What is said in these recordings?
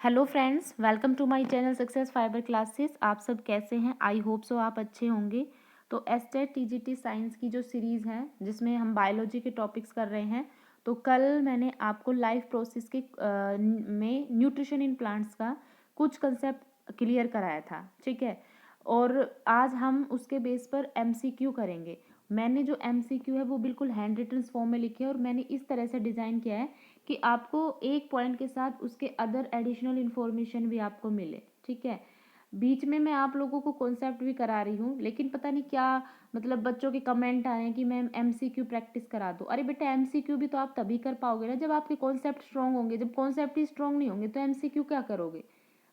Hello friends, welcome to my channel success fiber classes. आप सब कैसे हैं? आई होप सो आप अच्छे होंगे। तो एस्टेट टीजीटी साइंस की जो सीरीज़ है जिसमें हम बायोलॉजी के टॉपिक्स कर रहे हैं, तो कल मैंने आपको लाइफ प्रोसेस के में न्यूट्रिशन इन प्लांट्स का कुछ कंसेप्ट क्लियर कराया था, ठीक है। और आज हम उसके बेस पर एमसीक्यू करेंगे। मैंने जो एमसीक्यू है वो बिल्कुल हैंड रिटन फॉर्म में लिखे हैं और मैंने इस तरह से डिज़ाइन किया है कि आपको एक पॉइंट के साथ उसके अदर एडिशनल इन्फॉर्मेशन भी आपको मिले, ठीक है। बीच में मैं आप लोगों को कॉन्सेप्ट भी करा रही हूँ, लेकिन पता नहीं क्या मतलब बच्चों के कमेंट आए हैं कि मैम एमसीक्यू प्रैक्टिस करा दो। अरे बेटा, एमसीक्यू भी तो आप तभी कर पाओगे ना जब आपके कॉन्सेप्ट स्ट्रांग होंगे। जब कॉन्सेप्ट ही स्ट्रांग नहीं होंगे तो एमसीक्यू क्या करोगे,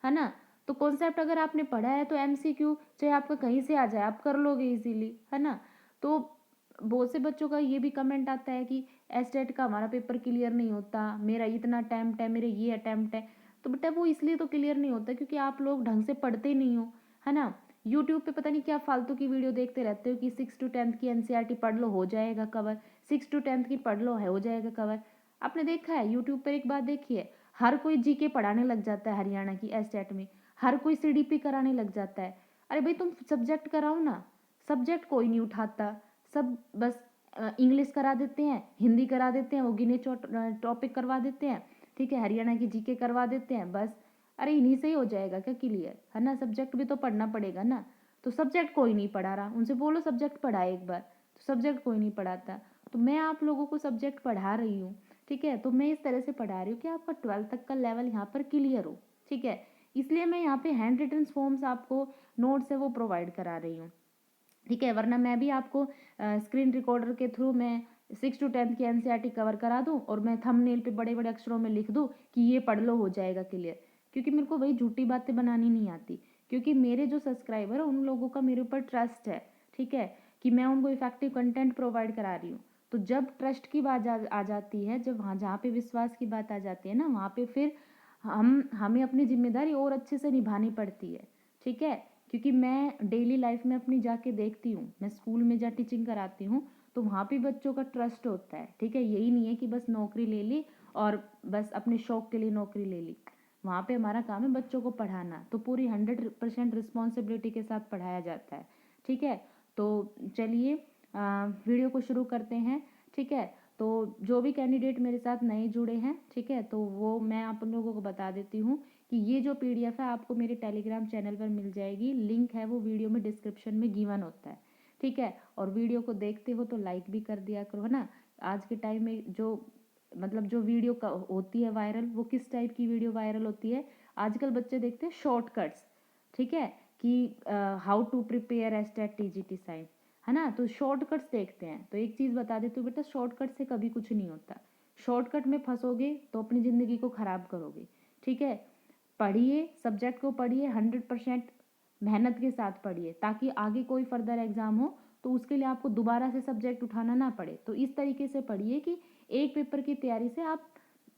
है ना। तो कॉन्सेप्ट अगर आपने पढ़ा है तो एमसीक्यू चाहे आपका कहीं से आ जाए आप कर लोगे इजीली, है ना। तो बहुत से बच्चों का ये भी कमेंट आता है कि एस्टेट का हमारा पेपर क्लियर नहीं होता, मेरा इतना अटैम्प्ट है, मेरे ये अटैम्प्ट है। तो बेटा वो इसलिए तो क्लियर नहीं होता क्योंकि आप लोग ढंग से पढ़ते ही नहीं हो, है ना। यूट्यूब पे पता नहीं क्या फालतू की वीडियो देखते रहते हो कि 6 to 10 की एनसीईआरटी पढ़ लो हो जाएगा कवर, 6 to 10 की पढ़ लो है हो जाएगा कवर। आपने देखा है यूट्यूब पर एक बात देखी है, हर कोई जीके पढ़ाने लग जाता है हरियाणा की एस्टेट में, हर कोई सीडीपी कराने लग जाता है। अरे भाई तुम सब्जेक्ट कराओ ना, सब्जेक्ट कोई नहीं उठाता। सब बस इंग्लिश करा देते हैं, हिंदी करा देते हैं, वो गिने टॉपिक करवा देते हैं, ठीक है, हरियाणा की जीके करवा देते हैं बस। अरे इन्हीं से ही हो जाएगा क्या क्लियर, है ना। सब्जेक्ट भी तो पढ़ना पड़ेगा ना। तो सब्जेक्ट कोई नहीं पढ़ा रहा, उनसे बोलो सब्जेक्ट पढ़ाए एक बार। तो सब्जेक्ट कोई नहीं पढ़ाता, तो मैं आप लोगों को सब्जेक्ट पढ़ा रही हूँ, ठीक है। तो मैं इस तरह से पढ़ा रही हूँ कि आपका 12th तक का लेवल यहाँ पर क्लियर हो, ठीक है। इसलिए मैं यहाँ पे हैंड रिटन फॉर्म्स आपको नोट्स है वो प्रोवाइड करा रही हूँ, ठीक है। वरना मैं भी आपको स्क्रीन रिकॉर्डर के थ्रू मैं 6 to 10 की एनसीईआरटी कवर करा दूं और मैं थंबनेल पे बड़े बड़े अक्षरों में लिख दूं कि ये पढ़ लो हो जाएगा क्लियर। क्योंकि मेरे को वही झूठी बातें बनानी नहीं आती, क्योंकि मेरे जो सब्सक्राइबर है उन लोगों का मेरे ऊपर ट्रस्ट है, ठीक है, कि मैं उनको इफेक्टिव कंटेंट प्रोवाइड करा रही हूँ। तो जब ट्रस्ट की बात आ जाती है, जब वहाँ जहाँ पे विश्वास की बात आ जाती है ना, वहाँ पे फिर हमें अपनी जिम्मेदारी और अच्छे से निभानी पड़ती है, ठीक है। क्योंकि मैं डेली लाइफ में अपनी जाके देखती हूँ, मैं स्कूल में जहाँ टीचिंग कराती हूँ तो वहाँ पे बच्चों का ट्रस्ट होता है, ठीक है। यही नहीं है कि बस नौकरी ले ली और बस अपने शौक के लिए नौकरी ले ली। वहाँ पे हमारा काम है बच्चों को पढ़ाना, तो पूरी 100% रिस्पॉन्सिबिलिटी के साथ पढ़ाया जाता है, ठीक है। तो चलिए वीडियो को शुरू करते हैं, ठीक है। तो जो भी कैंडिडेट मेरे साथ नए जुड़े हैं, ठीक है, तो वो मैं आप लोगों को बता देती हूँ कि ये जो पीडीएफ है आपको मेरे टेलीग्राम चैनल पर मिल जाएगी। लिंक है वो वीडियो में डिस्क्रिप्शन में गिवन होता है, ठीक है। और वीडियो को देखते हो तो लाइक भी कर दिया करो, है ना। आज के टाइम में जो मतलब जो वीडियो होती है वायरल, वो किस टाइप की वीडियो वायरल होती है, आजकल बच्चे देखते हैं शॉर्टकट्स, ठीक है, कि how to prepare state TGT science, है ना। तो शॉर्टकट्स देखते हैं। तो एक चीज़ बता देती हूँ बेटा, शॉर्टकट से कभी कुछ नहीं होता। शॉर्टकट में फंसोगे तो अपनी ज़िंदगी को ख़राब करोगे, ठीक है। पढ़िए, सब्जेक्ट को पढ़िए, 100% मेहनत के साथ पढ़िए, ताकि आगे कोई फर्दर एग्ज़ाम हो तो उसके लिए आपको दोबारा से सब्जेक्ट उठाना ना पड़े। तो इस तरीके से पढ़िए कि एक पेपर की तैयारी से आप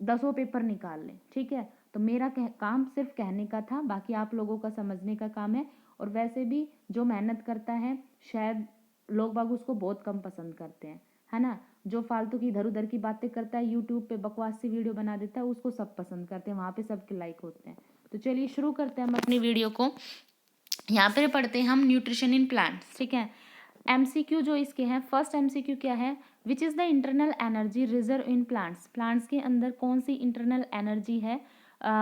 10 पेपर निकाल लें, ठीक है। तो मेरा काम सिर्फ कहने का था, बाकी आप लोगों का समझने का काम है। और वैसे भी जो मेहनत करता है शायद लोग बाग उसको बहुत कम पसंद करते हैं, है ना। जो फालतू की इधर उधर की बातें करता है, यूट्यूब पे बकवास सी वीडियो बना देता है, उसको सब पसंद करते हैं, वहाँ पे सबके लाइक होते हैं। तो चलिए शुरू करते हैं हम अपनी वीडियो को। यहाँ पे पढ़ते हैं हम न्यूट्रिशन इन प्लांट्स, ठीक है। एमसीक्यू जो इसके हैं, फर्स्ट एमसीक्यू क्या है, which is the internal energy reserve in plants. Plants के अंदर कौन सी इंटरनल एनर्जी है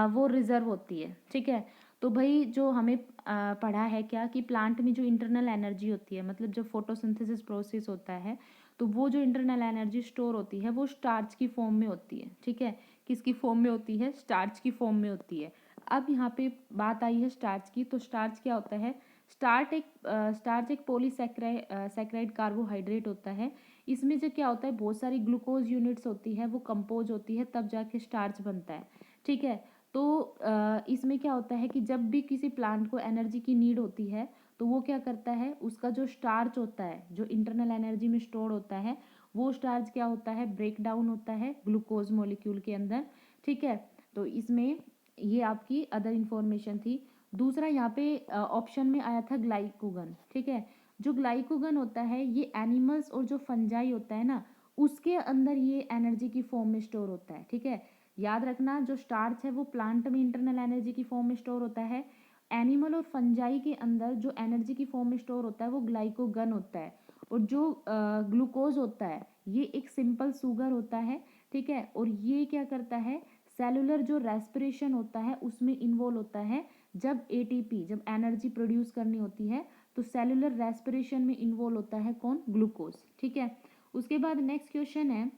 वो रिजर्व होती है, ठीक है। तो भाई जो हमें पढ़ा है क्या कि प्लांट में जो इंटरनल एनर्जी होती है, मतलब जब फोटोसिंथेसिस प्रोसेस होता है तो वो जो इंटरनल एनर्जी स्टोर होती है वो स्टार्च की फॉर्म में होती है, ठीक है। किसकी फॉर्म में होती है, स्टार्च की फॉर्म में होती है। अब यहाँ पे बात आई है स्टार्च की, तो स्टार्च क्या होता है, स्टार्च एक पॉलीसैकराइड कार्बोहाइड्रेट होता है। इसमें जो क्या होता है, बहुत सारी ग्लूकोज यूनिट्स होती है, वो कंपोज होती है, तब जाके स्टार्च बनता है, ठीक है। तो इसमें क्या होता है कि जब भी किसी प्लांट को एनर्जी की नीड होती है तो वो क्या करता है, उसका जो स्टार्च होता है जो इंटरनल एनर्जी में स्टोर होता है, वो स्टार्च क्या होता है, ब्रेक डाउन होता है ग्लूकोज मॉलिक्यूल के अंदर, ठीक है। तो इसमें ये आपकी अदर इंफॉर्मेशन थी। दूसरा यहाँ पे ऑप्शन में आया था ग्लाइकोगन, ठीक है। जो ग्लाइकोगन होता है ये एनिमल्स और जो फंजाई होता है ना, उसके अंदर ये एनर्जी की फॉर्म में स्टोर होता है, ठीक है। याद रखना, जो स्टार्च है वो प्लांट में इंटरनल एनर्जी की फॉर्म में स्टोर होता है। एनिमल और फंजाई के अंदर जो एनर्जी की फॉर्म में स्टोर होता है वो ग्लाइकोगन होता है। और जो ग्लूकोज होता है ये एक सिंपल शुगर होता है, ठीक है। और ये क्या करता है, सेलुलर जो रेस्पिरेशन होता है उसमें इन्वॉल्व होता है। जब एटीपी, जब एनर्जी प्रोड्यूस करनी होती है तो सेलुलर रेस्पिरेशन में इन्वॉल्व होता है कौन, ग्लूकोज, ठीक है। उसके बाद नेक्स्ट क्वेश्चन है,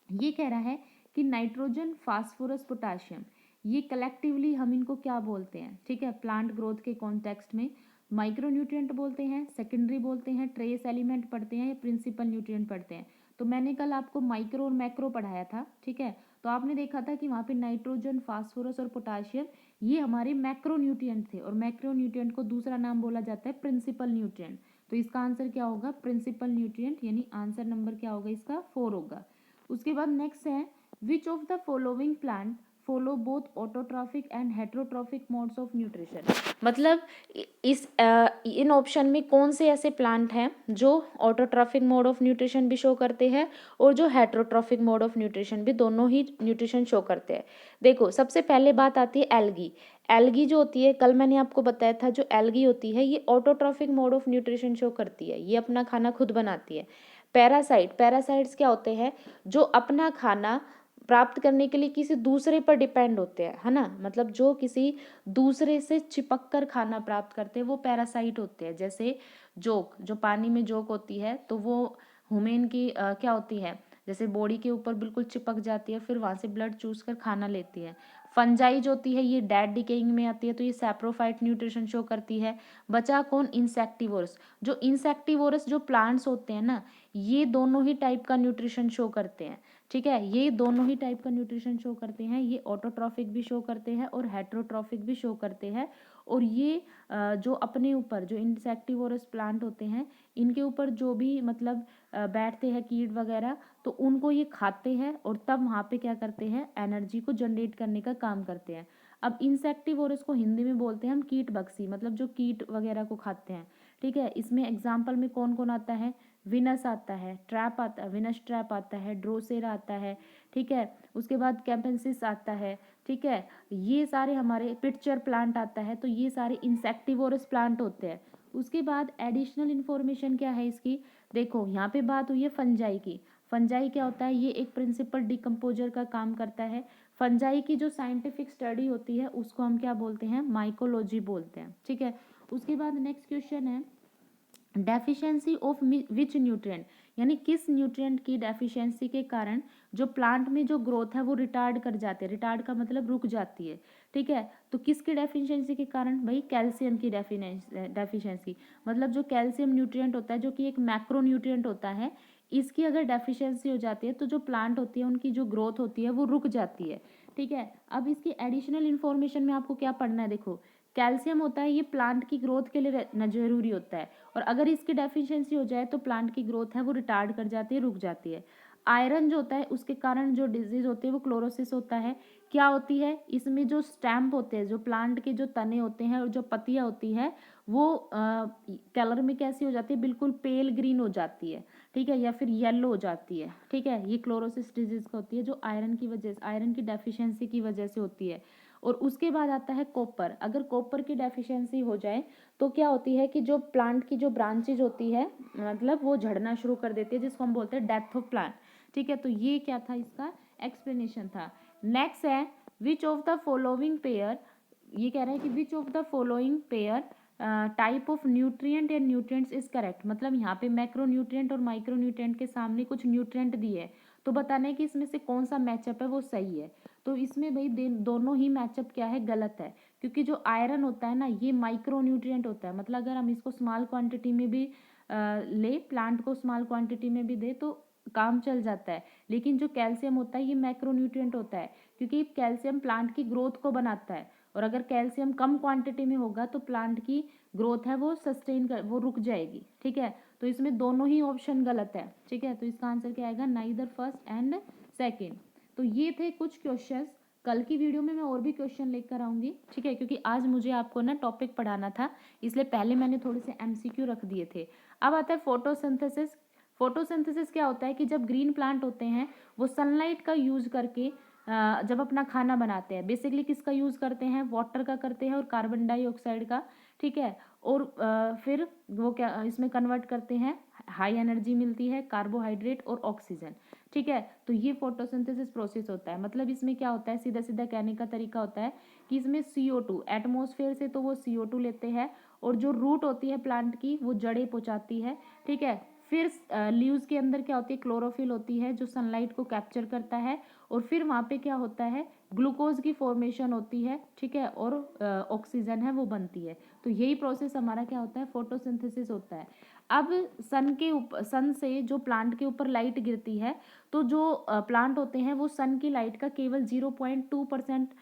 ये कह रहा है कि नाइट्रोजन, फास्फोरस, पोटाशियम, ये कलेक्टिवली हम इनको क्या बोलते हैं, ठीक है। प्लांट ग्रोथ के कॉन्टेक्स्ट में माइक्रो न्यूट्रिएंट बोलते हैं, सेकेंडरी बोलते हैं, ट्रेस एलिमेंट पढ़ते हैं या प्रिंसिपल न्यूट्रिएंट पढ़ते हैं। तो मैंने कल आपको माइक्रो और मैक्रो पढ़ाया था, ठीक है। तो आपने देखा था कि वहाँ पे नाइट्रोजन, फास्फोरस और पोटाशियम ये हमारे मैक्रो न्यूट्रिएंट थे, और मैक्रो न्यूट्रिएंट को दूसरा नाम बोला जाता है प्रिंसिपल न्यूट्रिएंट। तो इसका आंसर क्या होगा, प्रिंसिपल न्यूट्रिएंट, यानी आंसर नंबर क्या होगा इसका, 4 होगा। उसके बाद नेक्स्ट है, which of the following plant follow both autotrophic and heterotrophic modes of nutrition. मतलब इन ऑप्शन में कौन से ऐसे प्लांट हैं जो ऑटोट्रॉफिक मोड ऑफ न्यूट्रिशन भी शो करते हैं और जो हेट्रोट्रॉफिक मोड ऑफ न्यूट्रिशन भी, दोनों ही न्यूट्रिशन शो करते हैं। देखो सबसे पहले बात आती है एल्गी। एल्गी जो होती है, कल मैंने आपको बताया था, जो एल्गी होती है ये autotrophic mode of nutrition show करती है, ये अपना खाना खुद बनाती है। पैरासाइट्स क्या होते हैं, जो अपना खाना प्राप्त करने के लिए किसी दूसरे पर डिपेंड होते हैं, है ना। मतलब जो किसी दूसरे से चिपक कर खाना प्राप्त करते हैं वो पैरासाइट होते हैं। जैसे जोक, जो पानी में जोक होती है तो वो हुमेन की क्या होती है, जैसे बॉडी के ऊपर बिल्कुल चिपक जाती है, फिर वहाँ से ब्लड चूस कर खाना लेती है। फंजाई जो होती है ये डेड डिकेइंग में आती है, तो ये सैप्रोफाइट न्यूट्रिशन शो करती है। बचा कौन, इंसेक्टिवोरस। जो इंसेक्टिवोरस जो प्लांट्स होते हैं ना, ये दोनों ही टाइप का न्यूट्रिशन शो करते हैं, ठीक है। ये दोनों ही टाइप का न्यूट्रिशन शो करते हैं, ये ऑटोट्रॉफिक भी शो करते हैं और हेट्रोट्रॉफिक भी शो करते हैं। और ये जो अपने ऊपर जो इंसेक्टिवोरस प्लांट होते हैं इनके ऊपर जो भी मतलब बैठते हैं कीट वगैरह, तो उनको ये खाते हैं और तब वहाँ पे क्या करते हैं, एनर्जी को जनरेट करने का काम करते हैं। अब इंसेक्टिवोरस को हिंदी में बोलते हैं हम कीट बक्सी, मतलब जो कीट वगैरह को खाते हैं, ठीक है। इसमें एग्जाम्पल में कौन कौन आता है, विनस आता है, ट्रैप आता है, विनस ट्रैप आता है, ड्रोसेरा आता है, ठीक है। उसके बाद कैपेंसिस आता है, ठीक है। ये सारे हमारे पिटचर प्लांट आता है, तो ये सारे इंसेक्टिवोरस प्लांट होते हैं। उसके बाद एडिशनल इन्फॉर्मेशन क्या है इसकी, देखो यहाँ पे बात हुई है फंजाई की। फंजाई क्या होता है, ये एक प्रिंसिपल डिकम्पोजर का काम करता है। फंजाई की जो साइंटिफिक स्टडी होती है उसको हम क्या बोलते हैं, माइकोलॉजी बोलते हैं, ठीक है। उसके बाद नेक्स्ट क्वेश्चन है, डेफिशिएंसी ऑफ विच न्यूट्रिएंट, यानी किस न्यूट्रिएंट की डेफिशिएंसी के कारण जो प्लांट में जो ग्रोथ है वो रिटार्ड कर जाते हैं, रिटार्ड का मतलब रुक जाती है, ठीक है। तो किसकी डेफिशिएंसी के कारण, भाई कैल्शियम की डेफिशिएंसी। मतलब जो कैल्शियम न्यूट्रिएंट होता है जो कि एक मैक्रो न्यूट्रिएंट होता है, इसकी अगर डेफिशिएंसी हो जाती है तो जो प्लांट होती है उनकी जो ग्रोथ होती है वो रुक जाती है, ठीक है। अब इसकी एडिशनल इन्फॉर्मेशन में आपको क्या पढ़ना है, देखो कैल्शियम होता है ये प्लांट की ग्रोथ के लिए जरूरी होता है, और अगर इसकी डेफिशिएंसी हो जाए तो प्लांट की ग्रोथ है वो रिटार्ड कर जाती है, रुक जाती है। आयरन जो होता है उसके कारण जो डिजीज होती है वो क्लोरोसिस होता है। क्या होती है, इसमें जो स्टैम्प होते हैं, जो प्लांट के जो तने होते हैं और जो पत्तियां होती है वो कलर में कैसी हो जाती है, बिल्कुल पेल ग्रीन हो जाती है, ठीक है, या फिर येलो हो जाती है, ठीक है। ये क्लोरोसिस डिजीज का होती है जो आयरन की वजह से, आयरन की डेफिशिएंसी की वजह से होती है। और उसके बाद आता है कॉपर। अगर कॉपर की डेफिशिएंसी हो जाए तो क्या होती है कि जो प्लांट की जो ब्रांचेज होती है मतलब वो झड़ना शुरू कर देती है, जिसको हम बोलते हैं डेथ ऑफ प्लांट, ठीक है। तो ये क्या था, इसका एक्सप्लेनेशन था। नेक्स्ट है, which of the following pair, ये कह रहा है कि which of the following pair type of nutrient and nutrients is correct. मतलब यहाँ पे मैक्रो न्यूट्रिएंट और माइक्रो न्यूट्रिएंट के सामने कुछ न्यूट्रिएंट दिए है, तो बताना है कि इसमें से कौन सा मैचअप है वो सही है। तो इसमें भाई दोनों ही मैचअप क्या है, गलत है। क्योंकि जो आयरन होता है ना ये माइक्रो न्यूट्रिएंट होता है, मतलब अगर हम इसको स्मॉल क्वांटिटी में भी ले, प्लांट को स्मॉल क्वांटिटी में भी दे तो काम चल जाता है। लेकिन जो कैल्शियम होता है ये मैक्रो न्यूट्रिएंट होता है, क्योंकि कैल्शियम प्लांट की ग्रोथ को बनाता है, और अगर कैल्शियम कम क्वांटिटी में होगा तो प्लांट की ग्रोथ है वो सस्टेन कर, वो रुक जाएगी, ठीक है। तो इसमें दोनों ही ऑप्शन गलत है, ठीक है। तो इसका आंसर क्या आएगा, नाइदर फर्स्ट एंड सेकेंड। तो ये थे कुछ क्वेश्चंस। कल की वीडियो में मैं और भी क्वेश्चन लेकर आऊंगी, ठीक है, क्योंकि आज मुझे आपको ना टॉपिक पढ़ाना था, इसलिए पहले मैंने थोड़े से एमसीक्यू रख दिए थे। अब आता है फोटोसिंथेसिस। फोटोसिंथेसिस क्या होता है कि जब ग्रीन प्लांट होते हैं वो सनलाइट का यूज करके जब अपना खाना बनाते हैं बेसिकली किसका यूज़ करते हैं, वाटर का करते हैं और कार्बन डाइऑक्साइड का, ठीक है। और फिर वो क्या इसमें कन्वर्ट करते हैं, हाई एनर्जी मिलती है, कार्बोहाइड्रेट और ऑक्सीजन, ठीक है। तो ये फोटोसिंथेसिस प्रोसेस होता है। मतलब इसमें क्या होता है, सीधा सीधा कहने का तरीका होता है कि इसमें CO2 एटमॉस्फेयर से तो वो CO2 लेते हैं, और जो रूट होती है प्लांट की वो जड़ें पहुंचाती है, ठीक है। फिर लीव्स के अंदर क्या होती है, क्लोरोफिल होती है जो सनलाइट को कैप्चर करता है, और फिर वहाँ पे क्या होता है, ग्लूकोज की फॉर्मेशन होती है, ठीक है, और ऑक्सीजन है वो बनती है। तो यही प्रोसेस हमारा क्या होता है, फोटोसिंथेसिस होता है। अब सन से जो प्लांट के ऊपर लाइट गिरती है, तो जो प्लांट होते हैं वो सन की लाइट का केवल 0.2%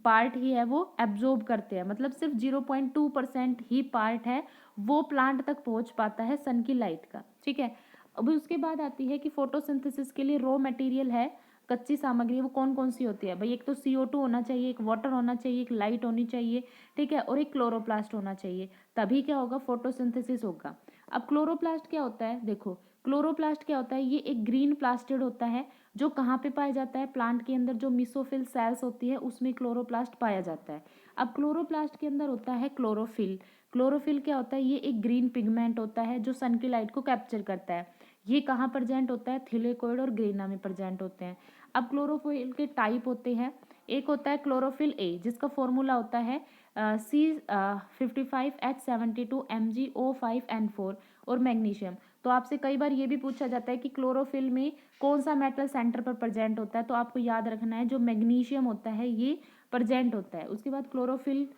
पार्ट ही है वो एब्जॉर्ब करते हैं। मतलब सिर्फ 0.2% ही पार्ट है वो प्लांट तक पहुंच पाता है सन की लाइट का, ठीक है। अब उसके बाद आती है कि फोटोसिंथेसिस के लिए रॉ मटेरियल है, कच्ची सामग्री, वो कौन कौन सी होती है भाई। एक तो CO2 होना चाहिए, एक वाटर होना चाहिए, एक लाइट होनी चाहिए, ठीक है, और एक क्लोरोप्लास्ट होना चाहिए। तभी क्या होगा, फोटोसिंथेसिस होगा। अब क्लोरोप्लास्ट क्या होता है, देखो क्लोरोप्लास्ट क्या होता है, ये एक ग्रीन प्लास्टिड होता है जो कहाँ पे पाया जाता है, प्लांट के अंदर जो मिसोफिल सेल्स होती है उसमें क्लोरोप्लास्ट पाया जाता है। अब क्लोरोप्लास्ट के अंदर होता है क्लोरोफिल। क्लोरोफिल क्या होता है, ये एक ग्रीन पिगमेंट होता है जो सन की लाइट को कैप्चर करता है। ये कहाँ प्रेजेंट होता है, थिलेकोइड और ग्रेना में प्रेजेंट होते हैं। अब क्लोरोफिल के टाइप होते हैं, एक होता है क्लोरोफिल ए जिसका फॉर्मूला होता है C55H72MgO5N4 और मैग्नीशियम। तो आपसे कई बार ये भी पूछा जाता है कि क्लोरोफिल में कौन सा मेटल सेंटर पर प्रेजेंट होता है, तो आपको याद रखना है जो मैग्नीशियम होता है ये प्रेजेंट होता है। उसके बाद क्लोरोफिल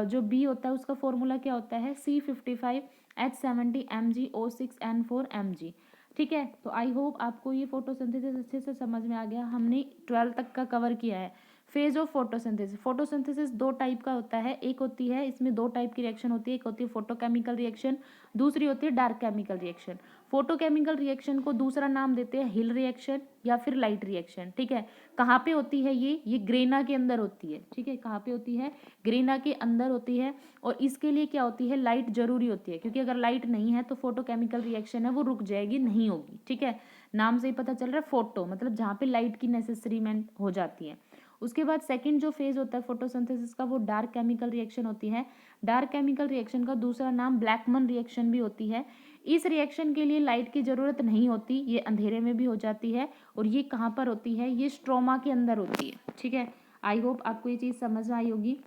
जो बी होता है उसका फॉर्मूला क्या होता है, C55H70MgO6N4Mg, ठीक है। तो आई होप आपको ये फोटोसिंथेसिस अच्छे से समझ में आ गया। हमने 12 तक का कवर किया है। फेज ऑफ फोटोसिंथेसिस, फोटोसिंथेसिस दो टाइप का होता है, एक होती है इसमें दो टाइप की रिएक्शन होती है, एक होती है फोटोकेमिकल रिएक्शन, दूसरी होती है dark chemical reaction. Photochemical reaction को दूसरा नाम देते हैं हिल रिएक्शन या फिर लाइट रिएक्शन, ठीक है। कहाँ पे होती है ये ग्रेना के अंदर होती है, ठीक है। कहाँ पे होती है, ग्रेना के अंदर होती है। और इसके लिए क्या होती है, लाइट जरूरी होती है, क्योंकि अगर लाइट नहीं है तो फोटोकेमिकल रिएक्शन है वो रुक जाएगी, नहीं होगी, ठीक है। नाम से ही पता चल रहा है, फोटो मतलब जहाँ पे लाइट की नेसेसरीमेंट हो जाती है। उसके बाद सेकंड जो फेज होता है फोटोसिंथेसिस का वो डार्क केमिकल रिएक्शन होती है। डार्क केमिकल रिएक्शन का दूसरा नाम ब्लैकमन रिएक्शन भी होती है। इस रिएक्शन के लिए लाइट की ज़रूरत नहीं होती, ये अंधेरे में भी हो जाती है। और ये कहाँ पर होती है, ये स्ट्रोमा के अंदर होती है, ठीक है। आई होप आपको ये चीज़ समझ में आई होगी।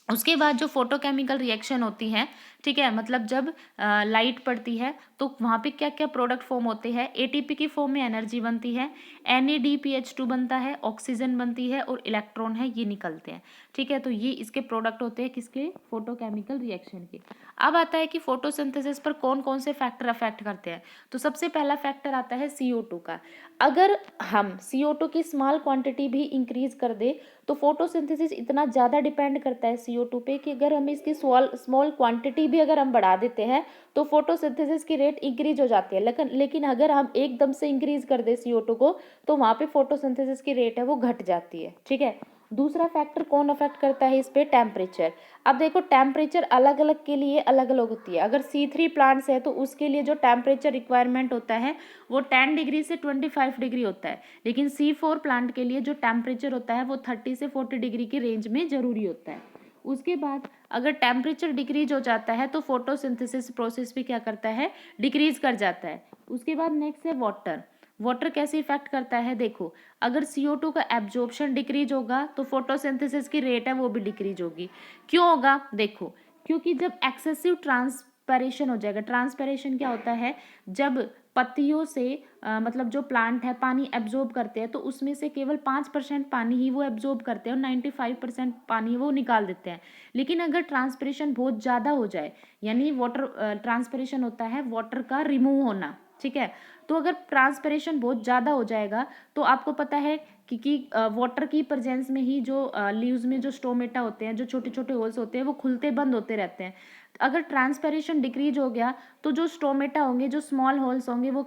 उसके बाद जो फोटोकेमिकल रिएक्शन होती है, ठीक है, मतलब जब लाइट पड़ती है तो वहाँ पे क्या क्या प्रोडक्ट फॉर्म होते हैं, ATP की फॉर्म में एनर्जी बनती है, NADPH2 बनता है, ऑक्सीजन बनती है और इलेक्ट्रॉन है ये निकलते हैं, ठीक है। तो ये इसके प्रोडक्ट होते हैं किसके, फोटोकेमिकल रिएक्शन के। अब आता है कि फोटोसिंथेसिस पर कौन कौन से फैक्टर अफेक्ट करते हैं। तो सबसे पहला फैक्टर आता है CO2 का। अगर हम CO2 की स्मॉल क्वांटिटी भी इंक्रीज कर दे तो फोटोसिंथेसिस इतना ज़्यादा डिपेंड करता है CO2 पे कि अगर हम इसकी स्मॉल क्वांटिटी भी अगर हम बढ़ा देते हैं तो फोटोसिंथेसिस की रेट इंक्रीज हो जाती है। लेकिन अगर हम एकदम से इंक्रीज कर दे CO2 को तो वहाँ पे फोटोसिंथेसिस की रेट है वो घट जाती है, ठीक है। दूसरा फैक्टर कौन अफेक्ट करता है इस पे, टेम्परेचर। अब देखो टेम्परेचर अलग अलग के लिए अलग अलग होती है। अगर C3 प्लांट्स है तो उसके लिए जो टेम्परेचर रिक्वायरमेंट होता है वो 10 डिग्री से 25 डिग्री होता है। लेकिन C4 प्लांट के लिए जो टेम्परेचर होता है वो 30 से 40 डिग्री की रेंज में जरूरी होता है। उसके बाद अगर टेम्परेचर डिक्रीज हो जाता है तो फोटोसिंथेसिस प्रोसेस भी क्या करता है, डिक्रीज कर जाता है। उसके बाद नेक्स्ट है वाटर। वाटर कैसे इफेक्ट करता है, देखो अगर CO2 का एब्जॉर्प्शन डिक्रीज होगा तो फोटोसिंथेसिस की रेट है वो भी डिक्रीज होगी। क्यों होगा, देखो क्योंकि जब एक्सेसिव ट्रांसपैरेशन हो जाएगा। ट्रांसपैरेशन क्या होता है, जब पत्तियों से मतलब जो प्लांट है पानी एब्जॉर्ब करते हैं तो उसमें से केवल 5% पानी ही वो एब्जॉर्ब करते हैं और 95% पानी वो निकाल देते हैं। लेकिन अगर ट्रांसपैरेशन बहुत ज़्यादा हो जाए, यानी वाटर ट्रांसपैरेशन होता है वाटर का रिमूव होना, ठीक है। तो अगर ट्रांसपैरेशन बहुत ज़्यादा हो जाएगा तो आपको पता है कि वाटर की प्रेजेंस में ही जो लीव्स में जो स्टोमेटा होते हैं, जो छोटे छोटे होल्स होते हैं वो खुलते बंद होते रहते हैं। अगर ट्रांसपेरेशन डिक्रीज हो गया तो जो स्टोमेटा होंगे, जो स्मॉल होल्स होंगे, वो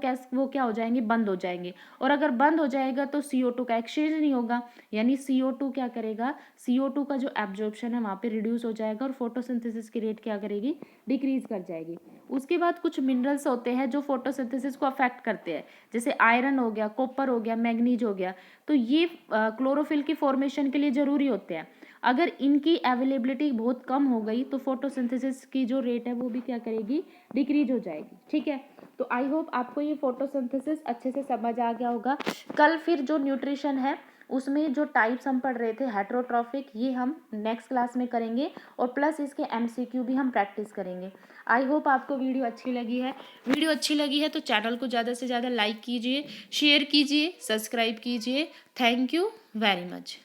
क्या हो जाएंगे, बंद हो जाएंगे। और अगर बंद हो जाएगा तो CO2 का एक्सचेंज नहीं होगा, यानी CO2 क्या करेगा, CO2 का जो एब्जॉर्प्शन है वहाँ पे रिड्यूस हो जाएगा और फोटोसिंथेसिस की रेट क्या करेगी, डिक्रीज कर जाएगी। उसके बाद कुछ मिनरल्स होते हैं जो फोटोसिंथेसिस को अफेक्ट करते हैं, जैसे आयरन हो गया, कॉपर हो गया, मैग्नीज हो गया। तो ये क्लोरोफिल की फॉर्मेशन के लिए ज़रूरी होते हैं। अगर इनकी अवेलेबिलिटी बहुत कम हो गई तो फोटोसिंथेसिस की जो रेट है वो भी क्या करेगी, डिक्रीज हो जाएगी। ठीक है, तो आई होप आपको ये फोटोसिंथेसिस अच्छे से समझ आ गया होगा। कल फिर जो न्यूट्रिशन है उसमें जो टाइप्स हम पढ़ रहे थे हेटेरोट्रॉफिक, ये हम नेक्स्ट क्लास में करेंगे और प्लस इसके MCQ भी हम प्रैक्टिस करेंगे। आई होप आपको वीडियो अच्छी लगी है। वीडियो अच्छी लगी है तो चैनल को ज़्यादा से ज़्यादा लाइक कीजिए, शेयर कीजिए, सब्सक्राइब कीजिए। Thank you very much.